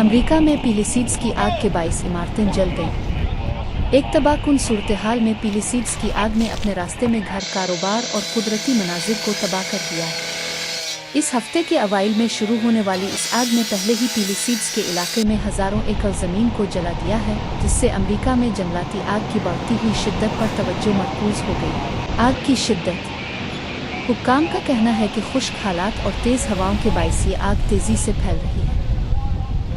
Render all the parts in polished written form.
America में पिलिसीड्स की आग के बाइस इमारतें जल गईं। एक तबाहकुन सूरत-ए-हाल में पिलिसीड्स की आग ने अपने रास्ते में घर, कारोबार और कुदरती मनाजिर को तबाह कर दिया है। इस हफ्ते के अवाइल में शुरू होने वाली इस आग ने पहले ही पिलिसीड्स के इलाके में हज़ारों एकड़ ज़मीन को जला दिया है, जिससे अमेरिका में जंगलाती आग की बढ़ती हुई शिद्दत पर तवज्जो मरकूज़ हो गई। आग की शिद्दत। हुक्काम का कहना है कि खुश्क हालात और तेज़ हवाओं के बाइस ये आग तेज़ी से फैल रही है।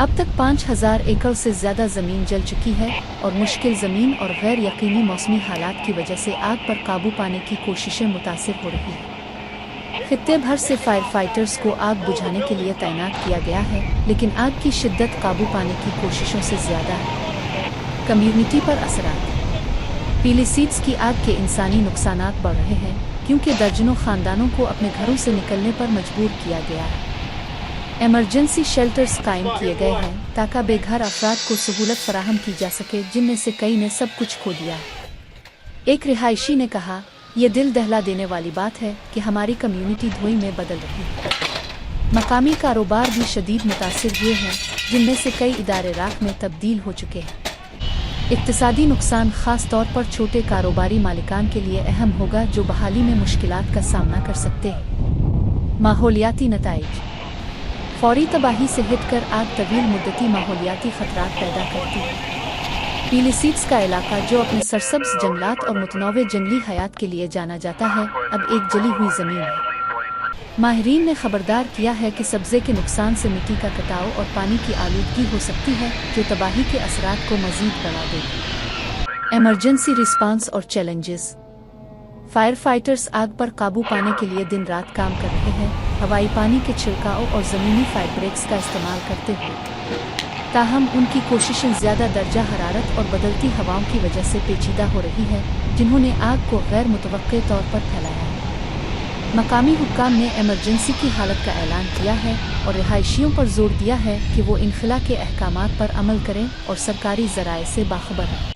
अब तक 5000 एकड़ से ज़्यादा ज़मीन जल चुकी है और मुश्किल ज़मीन और गैर यकीनी मौसमी हालात की वजह से आग पर काबू पाने की कोशिशें मुतासिर हो रही हैं। खित्ते भर से फायर फाइटर्स को आग बुझाने के लिए तैनात किया गया है, लेकिन आग की शिद्दत काबू पाने की कोशिशों से ज़्यादा है। कम्युनिटी पर असरात। पिलिसीड्स की आग के इंसानी नुकसानात बढ़ रहे हैं क्योंकि दर्जनों ख़ानदानों को अपने घरों से निकलने पर मजबूर किया गया है। इमरजेंसी शेल्टर्स कायम किए गए हैं ताकि बेघर अफराद को सहूलत फराहम की जा सके, जिनमें से कई ने सब कुछ खो दिया है। एक रिहायशी ने कहा, यह दिल दहला देने वाली बात है कि हमारी कम्युनिटी धुएं में बदल रही है। मकामी कारोबार भी शदीद मुतासिर हुए हैं, जिनमें से कई इदारे राख में तब्दील हो चुके हैं। इक्तिसादी नुकसान ख़ास तौर पर छोटे कारोबारी मालिकान के लिए अहम होगा, जो बहाली में मुश्किलात का सामना कर सकते हैं। माहौलियाती नताइज। फौरी तबाही से हटकर आग तवील मुद्दती माहौलियाती खतरात पैदा करती है। पिलिसीड्स का इलाका, जो अपने सरसब्ज जंगलात और मुतनव्वे जंगली हयात के लिए जाना जाता है, अब एक जली हुई ज़मीन है। माहिरीन ने खबरदार किया है कि सब्ज़े के नुकसान से मिट्टी का कटाव और पानी की आलूदगी हो सकती है, जो तबाही के असरात को मज़ीद बढ़ा देगी। इमरजेंसी रिस्पांस और चैलेंजेस। फायर फाइटर्स आग पर काबू पाने के लिए दिन रात काम कर रहे हैं, हवाई पानी के छिड़काव और ज़मीनी फायर ब्रेक्स का इस्तेमाल करते हुए। ताहम उनकी कोशिशें ज़्यादा दर्जा हरारत और बदलती हवाओं की वजह से पेचीदा हो रही है, जिन्होंने आग को गैर मुतवक्के तौर पर फैलाया है। मकामी हुक्काम ने इमरजेंसी की हालत का ऐलान किया है और रिहायशियों पर जोर दिया है कि वो इनखला के अहकामात पर अमल करें और सरकारी ज़राए से बाखबर रहें।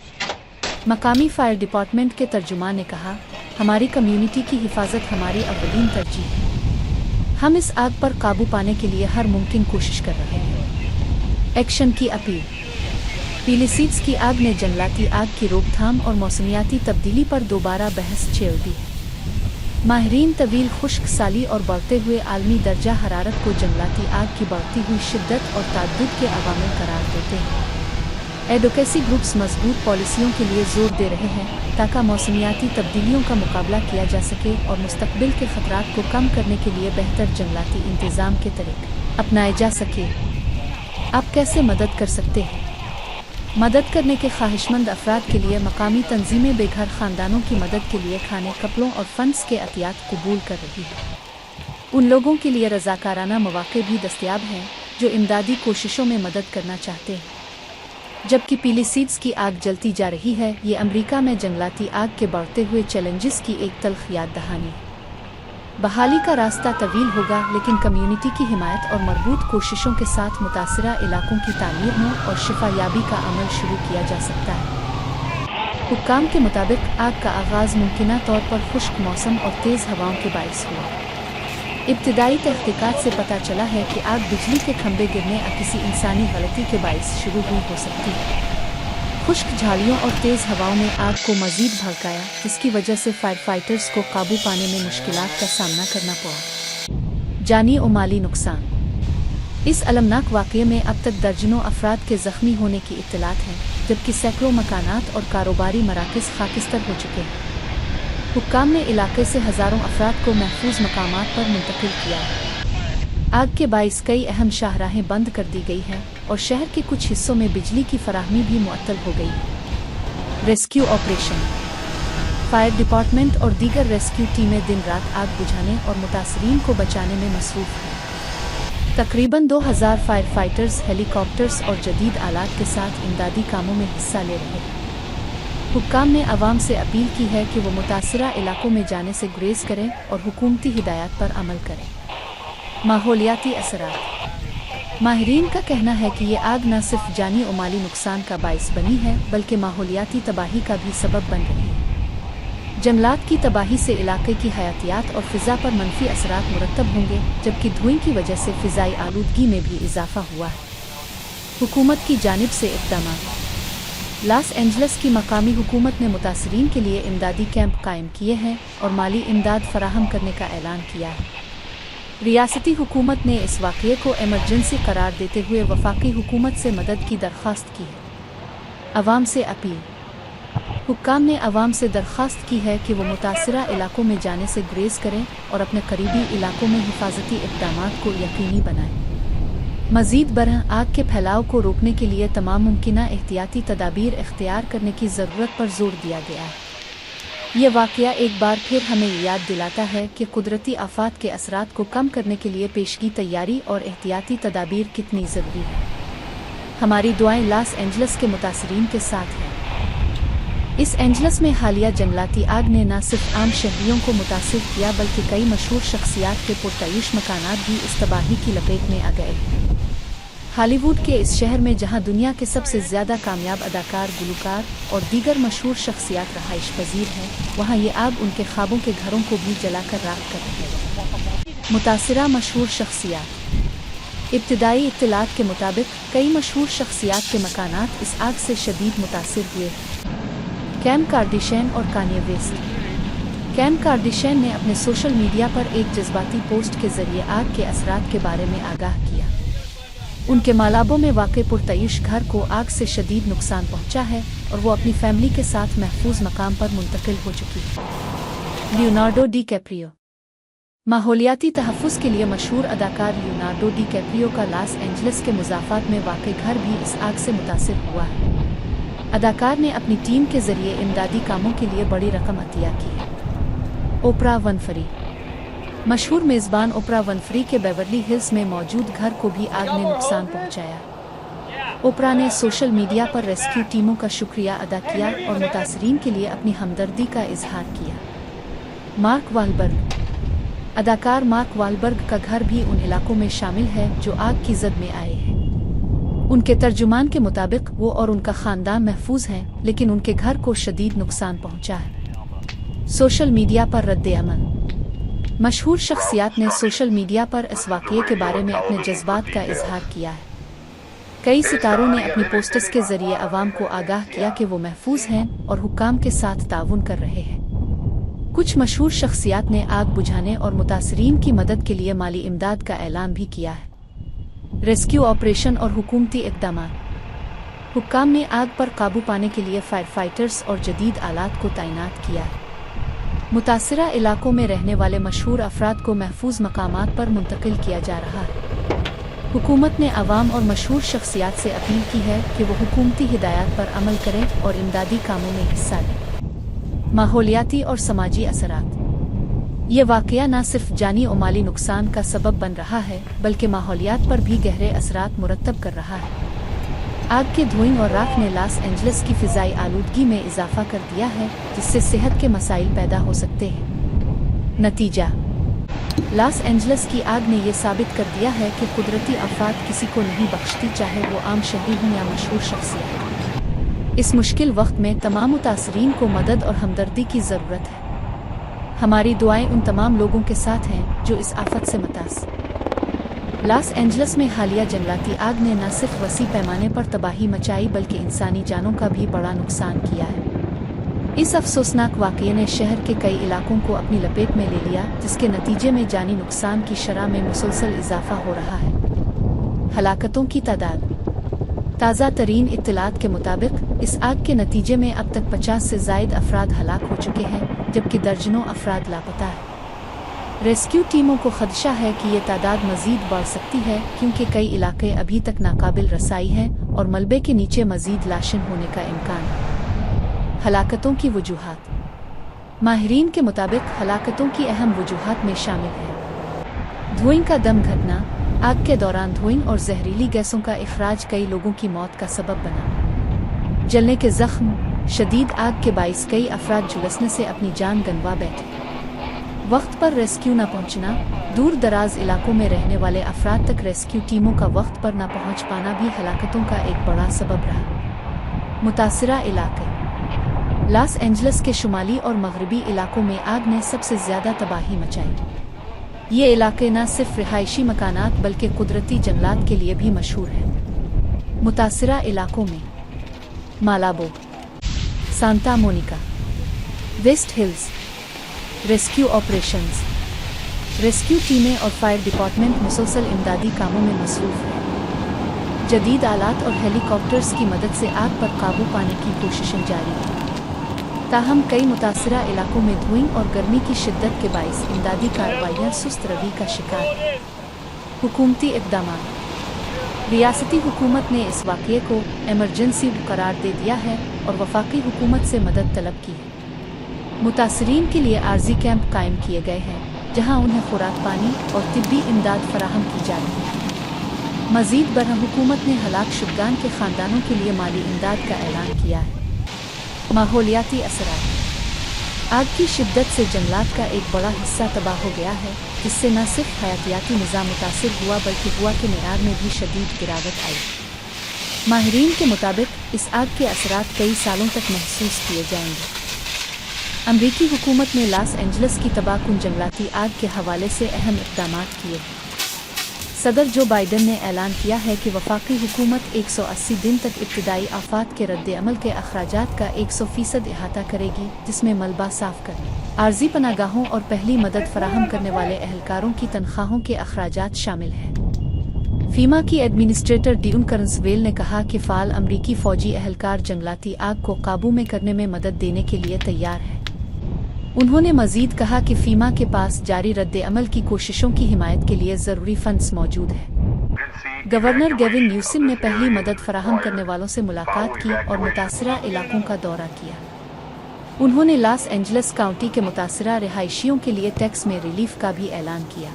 मकामी फायर डिपार्टमेंट के तर्जुमान ने कहा, हमारी कम्युनिटी की हिफाजत हमारी अव्वलीन तरजीह है। हम इस आग पर काबू पाने के लिए हर मुमकिन कोशिश कर रहे हैं। एक्शन की अपील। पिलिसीड्स की आग ने जंगलाती आग की रोकथाम और मौसमियाती तब्दीली पर दोबारा बहस छेड़ दी है। माहिरीन तवील खुश्क साली और बढ़ते हुए आलमी दर्जा हरारत को जंगलाती आग की बढ़ती हुई शिद्दत और ताद्दुद के अवामिल करार देते हैं। एडवोकेसी ग्रुप्स मजबूत पॉलिसियों के लिए जोर दे रहे हैं ताकि मौसमियाती तब्दीलियों का मुकाबला किया जा सके और मुस्तकबिल के खतरात को कम करने के लिए बेहतर जंगलाती इंतज़ाम के तरीक़े अपनाए जा सके। आप कैसे मदद कर सकते हैं? मदद करने के ख्वाहिशमंद अफराद के लिए मकामी तंजीमें बेघर ख़ानदानों की मदद के लिए खाने, कपड़ों और फंड्स के अतियात कबूल कर रही है। उन लोगों के लिए रज़ाकाराना मौक़े भी दस्तयाब हैं जो इमदादी कोशिशों में मदद करना चाहते हैं। जबकि पिलिसीड्स की आग जलती जा रही है, ये अमेरिका में जंगलाती आग के बढ़ते हुए चैलेंजेस की एक तल्ख़ याद दहानी है। बहाली का रास्ता तवील होगा, लेकिन कम्युनिटी की हिमायत और मरबूत कोशिशों के साथ मुतासिरा इलाकों की तामीर में और शिफा याबी का अमल शुरू किया जा सकता है। हुक्काम के मुताबिक आग का आगाज़ मुमकिना तौर पर खुश्क मौसम और तेज़ हवाओं के बाइस हुआ। इब्तिदाई तहक़ीक़ात से पता चला है कि आग बिजली के खंभे गिरने या किसी इंसानी गलती के बाइस शुरू हुई हो सकती है। खुश्क झाड़ियों और तेज़ हवाओं ने आग को मज़ीद भड़काया, जिसकी वजह से फायर फाइटर्स को काबू पाने में मुश्किलात का सामना करना पड़ा। जानी और माली नुकसान। इस अलमनाक वाक़ये में अब तक दर्जनों अफराद के ज़ख्मी होने की इत्तलात है, जबकि सैकड़ों मकानात और कारोबारी मराकज़ खाकिस्तर हो चुके हैं। हुक्काम ने इलाके से हज़ारों अफराद को महफूज मकामात पर मुंतकिल किया है। आग के बाइस कई अहम शाहराहें बंद कर दी गई हैं और शहर के कुछ हिस्सों में बिजली की फराहमी भी मुअत्तल हो गई है। Rescue operation. फायर डिपार्टमेंट और दीगर रेस्क्यू टीमें दिन रात आग बुझाने और मुतासरीन को बचाने में मसरूफ़ हैं। तकरीबन 2000 फायर फाइटर्स हेलीकॉप्टर्स और जदीद आलात के साथ इमदादी कामों में हिस्सा ले रहे हैं। हुक्काम ने आवाम से अपील की है कि वो मुतासिरा इलाकों में जाने से गुरेज करें और हुकूमती हिदायत पर अमल करें। माहौलियाती असरात। माहिरीन का कहना है कि ये आग न सिर्फ जानी और माली नुकसान का बाइस बनी है, बल्कि माहौलियाती तबाही का भी सबब बन रही है। जंगलात की तबाही से इलाके की हयातियात और फ़िज़ा पर मनफी असरात मुरतब होंगे, जबकि धुएं की वजह से फ़िज़ाई आलूदगी में भी इजाफा हुआ है। हुकूमत की जानिब से इक़दाम। लॉस एंजल्स की मकामी हुकूमत ने मुतासरीन के लिए इमदादी कैंप कायम किए हैं और माली इमदाद फराहम करने का ऐलान किया है। रियासती हुकूमत ने इस वाक़ये को इमरजेंसी करार देते हुए वफाकी हुकूमत से मदद की दरख्वास्त की है। अवाम से अपील। हुक्काम ने अवाम से दरख्वास्त की है कि वो मुतासरा इलाकों में जाने से गुरेज करें और अपने करीबी इलाकों में हिफाजती इक़दामात को यकीनी बनाएं। मज़ीद बरह आग के फैलाव को रोकने के लिए तमाम मुमकिना एहतियाती तदाबीर इख्तियार करने की ज़रूरत पर जोर दिया गया है। ये वाक़या एक बार फिर हमें याद दिलाता है कि कुदरती आफ़ात के असरात को कम करने के लिए पेशगी तैयारी और एहतियाती तदाबीर कितनी ज़रूरी है। हमारी दुआएं लॉस एंजल्स के मुतासरीन के साथ हैं। इस एंजल्स में हालिया जंगलाती आग ने न सिर्फ आम शहरियों को मुतासिर किया बल्कि कई मशहूर शख्सियात के पुरतायुश मकानात भी इस तबाही की लपेट में आ गए। हॉलीवुड के इस शहर में जहां दुनिया के सबसे ज़्यादा कामयाब अदाकार, गुलकार और दीगर मशहूर शख्सियात रहाइश पजीर हैं, वहां ये आग उनके ख्वाबों के घरों को भी जलाकर राख कर रही है। मुतासिरा मशहूर शख्सियात। इब्तिदाई इत्तलात के मुताबिक कई मशहूर शख्सियात के मकानात इस आग से शदीद मुतासिर हुए। किम कार्दाशियन और कान्ये वेस्ट। किम कार्दाशियन ने अपने सोशल मीडिया पर एक जज्बाती पोस्ट के जरिए आग के असरात के बारे में आगाह किया। उनके मालाबो में वाक़े पुरतयुश घर को आग से शदीद नुकसान पहुंचा है और वो अपनी फैमिली के साथ महफूज मकाम पर मुंतकिल हो चुकी है। Leonardo DiCaprio. माहौलियाती तहफ़्फ़ुज़ के लिए मशहूर अदाकार लियोनार्डो डी कैप्रियो का लॉस एंजल्स के मुज़ाफ़ात में वाक़े घर भी इस आग से मुतासिर हुआ है। अदाकार ने अपनी टीम के जरिए इमदादी कामों के लिए बड़ी रकम अतिया की है। ओपरा विनफ्री। मशहूर मेज़बान ओपरा विनफ्री के बेवरली हिल्स में मौजूद घर को भी आग ने नुकसान पहुंचाया। ओपरा ने सोशल मीडिया पर रेस्क्यू टीमों का शुक्रिया अदा किया और मुतासरीन के लिए अपनी हमदर्दी का इजहार किया। मार्क वालबर्ग। अदाकार मार्क वालबर्ग का घर भी उन इलाकों में शामिल है जो आग की जद में आए हैं। उनके तर्जुमान के मुताबिक वो और उनका ख़ानदान महफूज हैं, लेकिन उनके घर को शदीद नुकसान पहुंचा है। सोशल मीडिया पर रद्द-ए-अमल। मशहूर शख्सियात ने सोशल मीडिया पर इस वाक़ये के बारे में अपने जज्बात का इजहार किया है। कई सितारों ने अपनी पोस्टर्स के जरिए अवाम को आगाह किया कि वो महफूज हैं और हुक्काम के साथ ताउन कर रहे हैं। कुछ मशहूर शख्सियात ने आग बुझाने और मुतासरीन की मदद के लिए माली इमदाद का ऐलान भी किया है। रेस्क्यू ऑपरेशन और हुकूमती इक़दामात। हुक्काम ने आग पर काबू पाने के लिए फायर फाइटर्स और जदीद आलात को तैनात किया है। मुतासिरा इलाकों में रहने वाले मशहूर अफराद को महफूज मकामात पर मुंतकिल किया जा रहा है। हुकूमत ने अवाम और मशहूर शख्सियात से अपील की है कि वो हुकूमती हिदायत पर अमल करें और इमदादी कामों में हिस्सा लें। माहौलियाती और समाजी असरात। ये वाक़या न सिर्फ जानी और माली नुकसान का सबब बन रहा है बल्कि माहौलियात पर भी गहरे असरात मुरतब कर रहा है। आग के धुएं और राख ने लॉस एंजल्स की फ़िज़ाई आलूदगी में इजाफा कर दिया है, जिससे सेहत के मसाइल पैदा हो सकते हैं। नतीजा। लॉस एंजल्स की आग ने यह साबित कर दिया है कि कुदरती आफ़ात किसी को नहीं बख्शती, चाहे वो आम शहरी हों या मशहूर शख्सियत। इस मुश्किल वक्त में तमाम मुतासरीन को मदद और हमदर्दी की ज़रूरत है। हमारी दुआएं उन तमाम लोगों के साथ हैं जो इस आफत से मुतासर। लॉस एंजल्स में हालिया जंगलाती आग ने न सिर्फ वसी पैमाने पर तबाही मचाई बल्कि इंसानी जानों का भी बड़ा नुकसान किया है। इस अफसोसनाक वाक़ये ने शहर के कई इलाकों को अपनी लपेट में ले लिया, जिसके नतीजे में जानी नुकसान की शरह में मुसलसल इजाफा हो रहा है। हलाकतों की तादाद। ताज़ा तरीन इत्तलात के मुताबिक इस आग के नतीजे में अब तक 50 से ज़ायद अफराद हलाक हो चुके हैं, जबकि दर्जनों अफराद लापता हैं। रेस्क्यू टीमों को खदशा है कि ये तादाद मज़ीद बढ़ सकती है, क्योंकि कई इलाके अभी तक नाकाबिल रसाई हैं और मलबे के नीचे मज़ीद लाशें होने का इम्कान है। हलाकतों की वजूहात। माहिरीन के मुताबिक हलाकतों की अहम वजूहात में शामिल है धुएं का दम घटना। आग के दौरान धुएं और जहरीली गैसों का इखराज कई लोगों की मौत का सबब बना। जलने के ज़ख्म। शदीद आग के बाइस कई अफराद झुलसने से अपनी जान गंवा बैठे। वक्त पर रेस्क्यू न पहुंचना। दूर दराज इलाकों में रहने वाले अफराद तक रेस्क्यू टीमों का वक्त पर न पहुंच पाना भी हलाकतों का एक बड़ा सबब रहा। मुतासिरा इलाके। लॉस एंजल्स के शुमाली और मगरबी इलाकों में आग ने सबसे ज़्यादा तबाही मचाई। ये इलाके न सिर्फ रिहायशी मकानात बल्कि कुदरती जंगलात के लिए भी मशहूर हैं। मुतासिरा इलाकों में Malibu, Santa Monica, West Hills. Rescue operations. Rescue टीमें और फायर डिपार्टमेंट मुसलसल इमदादी कामों में मसरूफ है। जदीद आलात और हेलीकॉप्टर्स की मदद से आग पर काबू पाने की कोशिशें जारी हैं। ताहम कई मुतासिरा इलाकों में धुएं और गर्मी की शिद्दत के बाइस इमदादी कार्रवाइयाँ सुस्त रवि का शिकार हैं। हुकूमती इक़दामात। रियासती हुकूमत ने इस वाक़ये को एमरजेंसी करार दे दिया है और वफाकी हुकूमत से मदद तलब की है। मुतासरीन के लिए आर्जी कैंप कायम किए गए हैं जहाँ उन्हें खुराक पानी और तिब्बी इमदाद फराहम की जा रही है। मज़ीद बरह हुकूमत ने हलाक शुदगान के ख़ानदानों के लिए माली इमदाद का ऐलान किया है। माहौलियाती असरात। आग की शिद्दत से जंगलात का एक बड़ा हिस्सा तबाह हो गया है, जिससे न सिर्फ हयातियाती निज़ाम मुतासिर हुआ बल्कि हवा के मेयार में भी शदीद गिरावट आई। माहिरीन के मुताबिक इस आग के असरात कई सालों तक महसूस किए जाएंगे। अमरीकी हुकूमत ने लॉस एंजल्स की तबाहकुन जंगलाती आग के हवाले से अहम इक़दामात किए हैं। सदर जो बाइडन ने ऐलान किया है कि वफाकी हुकूमत 180 दिन तक इब्तिदाई आफात के रद्द-ए-अमल के अखराजात का 100% इहाता करेगी, जिसमें मलबा साफ करने, आर्जी पनागाहों और पहली मदद फराहम करने वाले एहलकारों की तनख्वाहों के अखराजात शामिल हैं। फीमा की एडमिनिस्ट्रेटर डियून कर्न्सवेल ने कहा कि फ़ाल अमरीकी फ़ौजी एहलकार जंगलाती आग को काबू में करने में मदद देने के लिए तैयार है। उन्होंने मज़ीद कहा कि फीमा के पास जारी रद्द-ए-अमल की कोशिशों की हिमायत के लिए ज़रूरी फंड्स मौजूद हैं। गवर्नर गेविन न्यूसिम ने पहली मदद फराहम करने वालों से मुलाकात की और मुतासिरा इलाकों का दौरा किया। उन्होंने लॉस एंजल्स काउंटी के मुतासिरा रिहायशियों के लिए टैक्स में रिलीफ का भी ऐलान किया।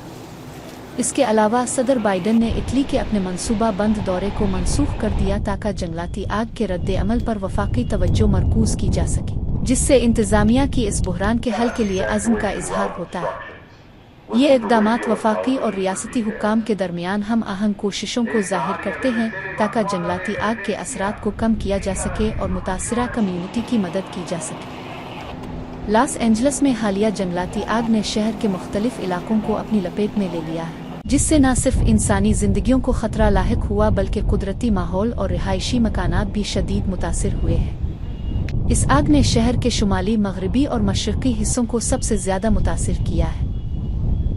इसके अलावा सदर बाइडन ने इटली के अपने मनसूबा बंद दौरे को मनसूख कर दिया ताकि जंगलाती आग के रद्द-ए-अमल पर वफाकी तवज्जो मरकूज की जा सके, जिससे इंतज़ामिया की इस बहरान के हल के लिए अज़्म का इजहार होता है। ये इक़दामात वफाकी और रियासती हुक्काम के दरमियान हम आहंग कोशिशों को ज़ाहिर करते हैं ताकि जंगलाती आग के असरात को कम किया जा सके और मुतासिरा कम्यूनिटी की मदद की जा सके। लॉस एंजल्स में हालिया जंगलाती आग ने शहर के मुख्तलिफ इलाकों को अपनी लपेट में ले लिया है, जिससे न सिर्फ इंसानी जिंदगियों को खतरा लाहिक हुआ बल्कि कुदरती माहौल और रिहायशी मकानात भी शदीद मुतासिर हुए हैं। इस आग ने शहर के शुमाली, मगरबी और मशरकी हिस्सों को सबसे ज्यादा मुतासिर किया है।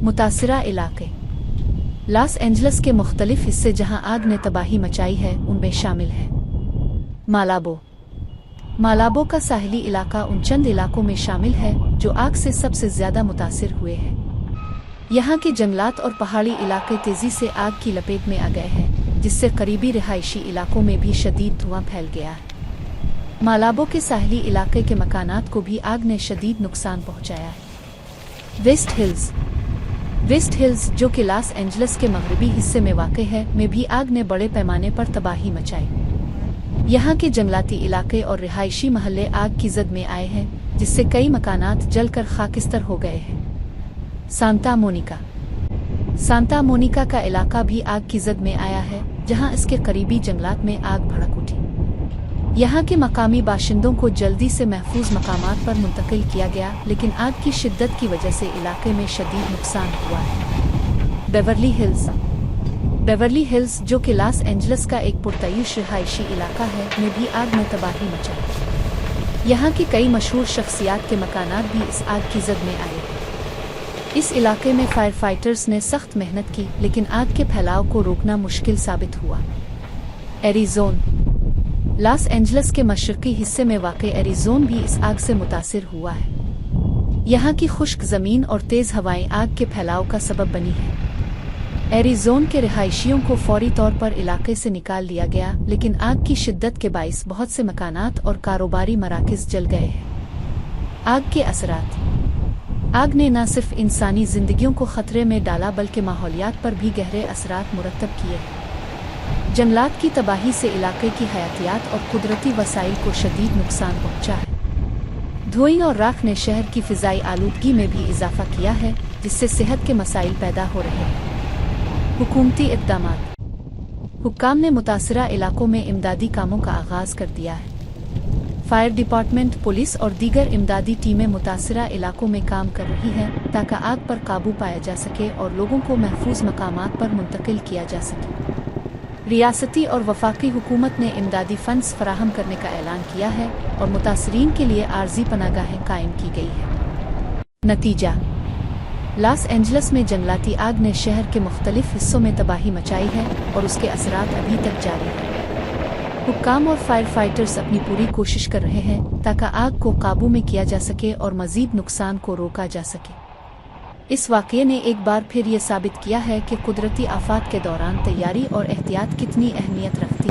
मुतासिरा इलाके। लॉस एंजल्स के मुख्तलिफ हिस्से जहां आग ने तबाही मचाई है उनमें शामिल है मालाबो। मालाबो का साहिली इलाका उन चंद इलाकों में शामिल है जो आग से सबसे ज्यादा मुतासिर हुए हैं। यहाँ के जंगलात और पहाड़ी इलाके तेजी से आग की लपेट में आ गए हैं, जिससे करीबी रिहायशी इलाकों में भी शदीद धुआं फैल गया है। मालाबो के साहिली इलाके के मकानात को भी आग ने शदीद नुकसान पहुँचाया है। Waste hills. वेस्ट हिल्स, जो कि लॉस एंजल्स के मगरबी हिस्से में वाक़ है, में भी आग ने बड़े पैमाने पर तबाही मचाई। यहाँ के जंगलाती इलाके और रिहायशी महल्ले आग की जद में आए हैं, जिससे कई मकानात जलकर खाकिस्तर हो गए हैं। Santa Monica. सांता मोनिका का इलाका भी आग की जद में आया है, जहाँ इसके करीबी जंगलात में आग भड़क उठी। यहाँ के मकामी बाशिंदों को जल्दी से महफूज मकामात पर मुंतकिल किया गया, लेकिन आग की शिद्दत की वजह से इलाके में शदीद नुकसान हुआ है। Beverly hills. बेवर्ली हिल्स, जो कि लॉस एंजल्स का एक पुरतयूश रिहायशी इलाका है, में भी आग ने तबाही मचाई। यहाँ की कई मशहूर शख्सियात के मकानात भी इस आग की जद में आए। इस इलाके में फायर फाइटर्स ने सख्त मेहनत की, लेकिन आग के फैलाव को रोकना मुश्किल साबित हुआ। एरिज़ोन। लॉस एंजल्स के मशरकी हिस्से में वाक़ एरिज़ोन भी इस आग से मुतासिर हुआ है। यहाँ की खुश्क ज़मीन और तेज़ हवाएं आग के फैलाव का सबब बनी है। एरिज़ोन के रिहायशियों को फौरी तौर पर इलाके से निकाल लिया गया, लेकिन आग की शिद्दत के बाइस बहुत से मकानात और कारोबारी मराकज़ जल गए हैं। आग के असरात। आग ने न सिर्फ इंसानी जिंदगियों को खतरे में डाला बल्कि माहौलियात पर भी गहरे असरात मुरतब किए हैं। जंगलात की तबाही से इलाके की हयातियात और कुदरती वसाइल को शदीद नुकसान पहुंचा है। धुएं और राख ने शहर की फिजाई आलूदगी में भी इजाफा किया है, जिससे सेहत के मसाइल पैदा हो रहे हैं। हुकूमती इक़दामात। हुक्काम ने मुतासिरा इलाकों में इमदादी कामों का आगाज़ कर दिया है। फायर डिपार्टमेंट, पुलिस और दीगर इमदादी टीमें मुतासिरा इलाकों में काम कर रही हैं ताकि आग पर काबू पाया जा सके और लोगों को महफूज मकामात पर मुंतकिल किया जा सके। रियासती और वफाकी हुकूमत ने इमदादी फंड्स फराहम करने का ऐलान किया है और मुतासरीन के लिए आर्जी पनागाहें कायम की गई है। नतीजा: लॉस एंजलस में जंगलाती आग ने शहर के मुख्तलिफ हिस्सों में तबाही मचाई है और उसके असरात अभी तक जारी हैं। हुक्काम और फायर फाइटर्स अपनी पूरी कोशिश कर रहे हैं ताकि आग को काबू में किया जा सके और मज़ीद नुकसान को रोका जा सके। इस वाक़ये ने एक बार फिर ये साबित किया है कि कुदरती आफात के दौरान तैयारी और एहतियात कितनी अहमियत रखती है।